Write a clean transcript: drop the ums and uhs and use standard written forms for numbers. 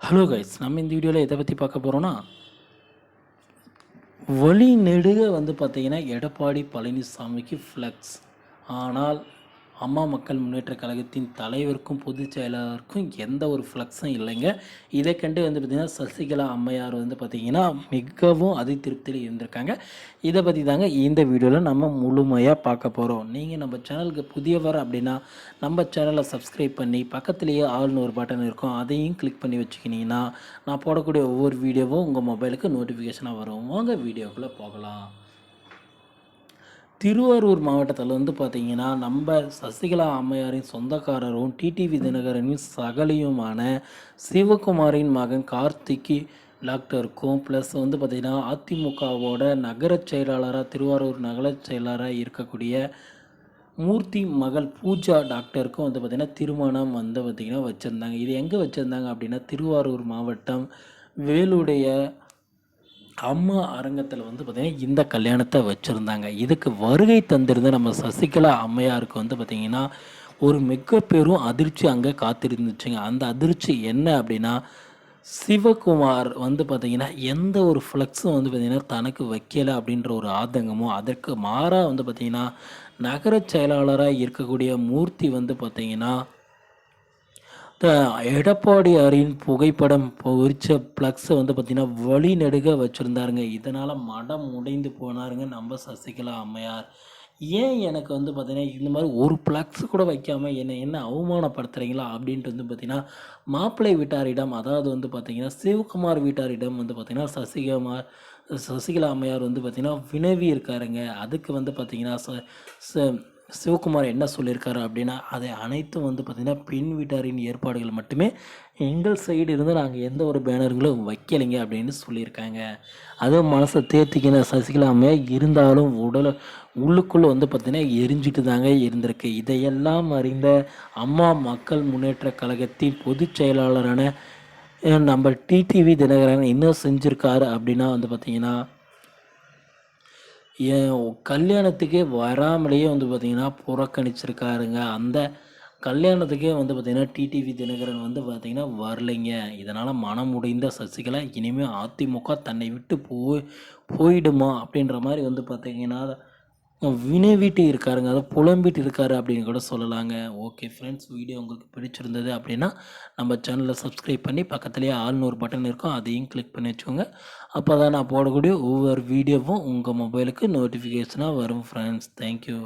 Hello guys, நம்ம இந்த வீடியோவில் எதை பற்றி பார்க்க போகிறோன்னா, வழி நெடுக பார்த்தீங்கன்னா எடப்பாடி பழனிசாமிக்கு ஃப்ளெக்ஸ். ஆனால் அம்மா மக்கள் முன்னேற்ற கழகத்தின் தலைவருக்கும் பொதுச் செயலாளருக்கும் எந்த ஒரு ஃப்ளெக்ஸும் இல்லைங்க. இதை கண்டு பார்த்திங்கன்னா சசிகலா அம்மையார் பார்த்திங்கன்னா மிகவும் அதிருப்தியில் இருந்திருக்காங்க. இதை பற்றி தாங்க இந்த வீடியோவில் நம்ம முழுமையாக பார்க்க போகிறோம். நீங்கள் நம்ம சேனலுக்கு புதியவர் அப்படின்னா நம்ம சேனலை சப்ஸ்கிரைப் பண்ணி பக்கத்துலேயே ஆல்னு ஒரு பட்டன் இருக்கும், அதையும் கிளிக் பண்ணி வச்சுக்கினீங்கன்னா நான் போடக்கூடிய ஒவ்வொரு வீடியோவும் உங்கள் மொபைலுக்கு நோட்டிஃபிகேஷனாக வரும். வாங்க வீடியோக்குள்ளே போகலாம். திருவாரூர் மாவட்டத்தில் பார்த்திங்கன்னா நம்ம சசிகலா அம்மையாரின் சொந்தக்காரரும் டிடிவி தினகரனின் சகலியுமான சிவகுமாரின் மகன் கார்த்திக்கு டாக்டருக்கும் ப்ளஸ் பார்த்திங்கன்னா அதிமுகவோட நகர செயலாளராக திருவாரூர் நகர செயலாளராக இருக்கக்கூடிய மூர்த்தி மகள் பூஜா டாக்டருக்கும் பார்த்திங்கன்னா திருமணம் பார்த்திங்கன்னா வச்சுருந்தாங்க. இது எங்கே வச்சுருந்தாங்க அப்படின்னா திருவாரூர் மாவட்டம் வேலுடைய அம்மா அரங்கத்தில் பார்த்திங்கன்னா இந்த கல்யாணத்தை வச்சுருந்தாங்க. இதுக்கு வருகை தந்திருந்த நம்ம சசிகலா அம்மையாருக்கு பார்த்திங்கன்னா ஒரு மிக பெரும் அதிர்ச்சி அங்கே காத்திருந்துச்சுங்க. அந்த அதிர்ச்சி என்ன அப்படின்னா, சிவகுமார் பார்த்திங்கன்னா எந்த ஒரு ஃப்ளெக்ஸும் பார்த்திங்கன்னா தனக்கு வைக்கலை அப்படின்ற ஒரு ஆதங்கமும், அதற்கு மாறாக பார்த்திங்கன்னா நகர செயலாளராக இருக்கக்கூடிய மூர்த்தி பார்த்திங்கன்னா எடப்பாடியாரின் புகைப்படம் பொறிச்ச ஃப்ளக்ஸை பார்த்திங்கன்னா வழி நெடுக வச்சுருந்தாருங்க. இதனால் மடம் உடைந்து போனாருங்க நம்ம சசிகலா அம்மையார். ஏன் எனக்கு பார்த்திங்கன்னா இந்த மாதிரி ஒரு ஃப்ளக்ஸ் கூட வைக்காமல் என்ன அவமானப்படுத்துகிறீங்களா அப்படின்ட்டு பார்த்திங்கன்னா மாப்பிள்ளை வீட்டாரிடம், அதாவது பார்த்திங்கன்னா சிவகுமார் வீட்டாரிடம் பார்த்திங்கன்னா சசிகலா அம்மையார் பார்த்திங்கன்னா வினவி இருக்காருங்க. அதுக்கு பார்த்திங்கன்னா சிவகுமார் என்ன சொல்லியிருக்காரு அப்படின்னா, அதை அனைத்தும் பார்த்திங்கன்னா பெண் வீட்டாரின் ஏற்பாடுகள் மட்டுமே, எங்கள் சைடு இருந்து நாங்கள் எந்த ஒரு பேனர்களும் வைக்கலைங்க அப்படின்னு சொல்லியிருக்காங்க. அதுவும் மனசை தேர்த்திக்கின சசிகலா அம்மையார் இருந்தாலும் உள்ளுக்குள்ளே பார்த்திங்கன்னா எரிஞ்சிட்டு தாங்க இருந்திருக்கு. இதையெல்லாம் அறிந்த அம்மா மக்கள் முன்னேற்ற கழகத்தின் பொதுச் செயலாளரான நம்ம டிடிவி தினகரன் என்ன செஞ்சுருக்காரு அப்படின்னா பார்த்திங்கன்னா, என் கல்யாணத்துக்கே வராமலேயே பார்த்திங்கன்னா புறக்கணிச்சிருக்காருங்க. அந்த கல்யாணத்துக்கே பார்த்திங்கன்னா டிடிவி தினகரன் பார்த்திங்கன்னா வரலைங்க. இதனால் மனம் உடைந்த சசிகலா இனிமேல் அதிமுக தன்னை விட்டு போயிடுமா அப்படின்ற மாதிரி பார்த்திங்கன்னா வினவிட்டு இருக்காருங்க. அதை புலம்பிட்டு இருக்காரு அப்படின்னு கூட சொல்லலாங்க. ஓகே ஃப்ரெண்ட்ஸ், வீடியோ உங்களுக்கு பிடிச்சிருந்தது அப்படின்னா நம்ம சேனலை சப்ஸ்கிரைப் பண்ணி பக்கத்துலேயே ஆல்னு ஒரு பட்டன் இருக்கும், அதையும் கிளிக் பண்ணி வச்சுக்கோங்க. அப்போ தான் நான் போடக்கூடிய ஒவ்வொரு வீடியோவும் உங்கள் மொபைலுக்கு நோட்டிஃபிகேஷனாக வரும் ஃப்ரெண்ட்ஸ். தேங்க்யூ.